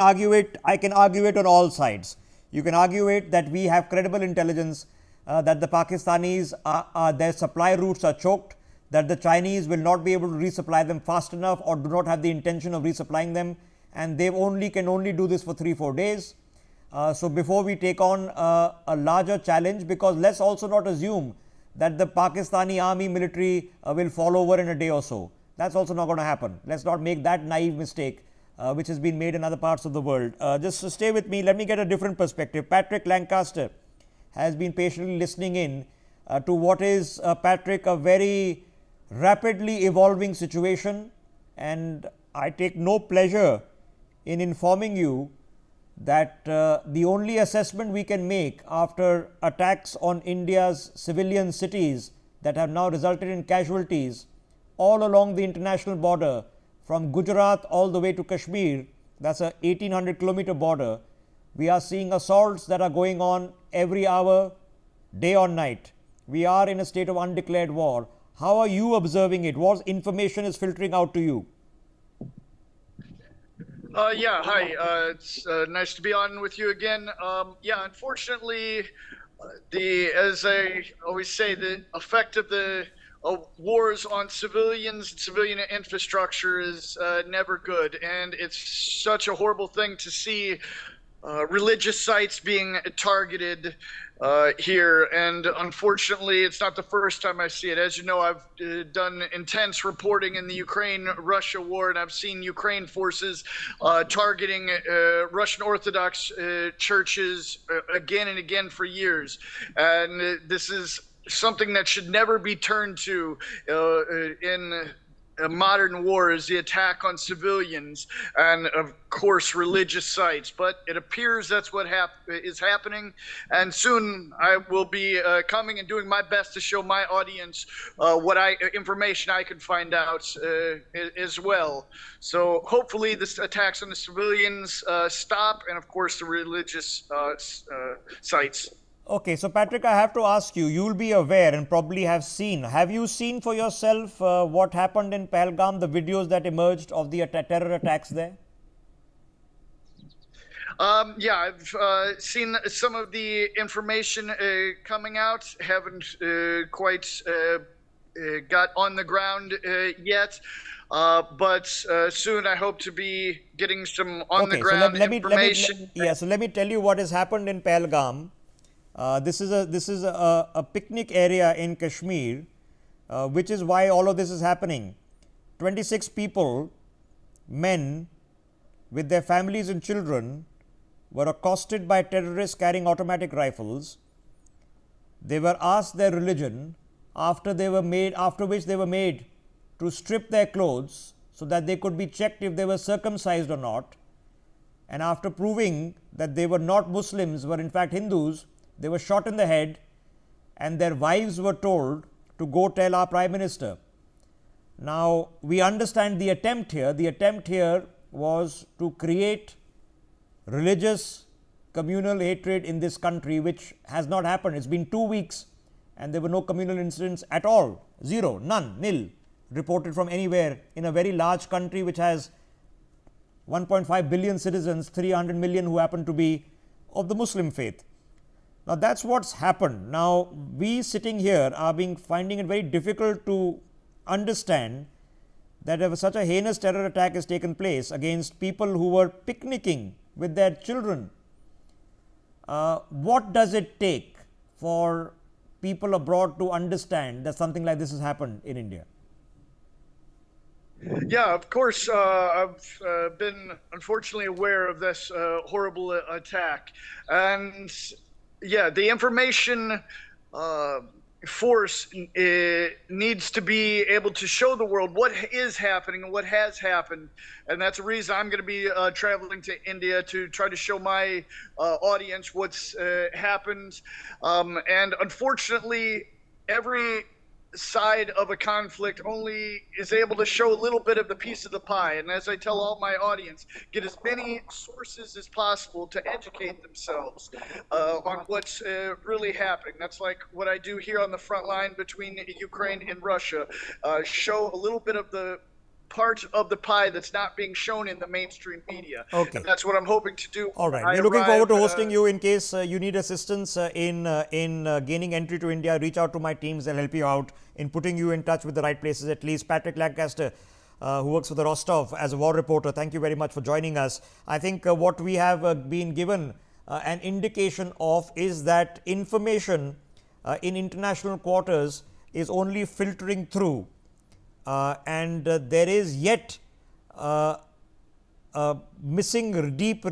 argue it. I can argue it on all sides. You can argue it that we have credible intelligence that the Pakistanis their supply routes are choked, that the Chinese will not be able to resupply them fast enough or do not have the intention of resupplying them, and they can only do this for 3-4 days. So before we take on a larger challenge, because let's also not assume that the Pakistani army military will fall over in a day or so. That's also not going to happen. Let's not make that naive mistake which has been made in other parts of the world. Just to stay with me, let me get a different perspective. Patrick Lancaster has been patiently listening in to what is, Patrick, a very rapidly evolving situation, and I take no pleasure in informing you that the only assessment we can make after attacks on India's civilian cities that have now resulted in casualties all along the international border from Gujarat all the way to Kashmir, that's a 1800-kilometer border, we are seeing assaults that are going on every hour, day or night. We are in a state of undeclared war. How are you observing it? What information is filtering out to you? Yeah, hi. It's nice to be on with you again. Yeah, unfortunately, as I always say, the effect of the wars on civilians and civilian infrastructure is never good, and it's such a horrible thing to see religious sites being targeted here, and unfortunately it's not the first time I see it. As you know, I've done intense reporting in the Ukraine-Russia war, and I've seen Ukraine forces targeting Russian Orthodox churches again and again for years, and this is something that should never be turned to in modern war, is the attack on civilians and, of course, religious sites. But it appears that's what is happening, and soon I will be coming and doing my best to show my audience what information I can find out as well. So hopefully this attacks on the civilians stop, and of course the religious sites. Okay, so Patrick, I have to ask you, you'll be aware and probably have you seen for yourself what happened in Pahalgam, the videos that emerged of the terror attacks there? Yeah, I've seen some of the information coming out. Haven't quite got on the ground yet, but soon I hope to be getting some on the ground information. So let me tell you what has happened in Pahalgam. This is a picnic area in Kashmir, which is why all of this is happening. 26 people, men with their families and children, were accosted by terrorists carrying automatic rifles. They were asked their religion, after which they were made to strip their clothes so that they could be checked if they were circumcised or not. And after proving that they were not Muslims, were in fact Hindus, they were shot in the head, and their wives were told to go tell our Prime Minister. Now, we understand the attempt here. The attempt here was to create religious communal hatred in this country, which has not happened. It's been 2 weeks and there were no communal incidents at all. Zero, none, nil, reported from anywhere in a very large country which has 1.5 billion citizens, 300 million who happen to be of the Muslim faith. Now, that's what's happened. Now, we sitting here are finding it very difficult to understand that if such a heinous terror attack has taken place against people who were picnicking with their children. What does it take for people abroad to understand that something like this has happened in India? Yeah, of course, I've been unfortunately aware of this horrible attack, and yeah, the information force needs to be able to show the world what is happening and what has happened, and that's the reason I'm going to be traveling to India to try to show my audience what's happened. And unfortunately, every side of a conflict only is able to show a little bit of the piece of the pie. And as I tell all my audience, get as many sources as possible to educate themselves on what's really happening. That's like what I do here on the front line between Ukraine and Russia. Show a little bit of the part of the pie that's not being shown in the mainstream media. Okay. And that's what I'm hoping to do. All right. I We're looking forward to arrive, hosting you. In case you need assistance in gaining entry to India, reach out to my teams. They'll help you out in putting you in touch with the right places. At least Patrick Lancaster, who works for the Rostov as a war reporter, thank you very much for joining us. I think what we have been given an indication of is that information in international quarters is only filtering through, and there is yet missing deep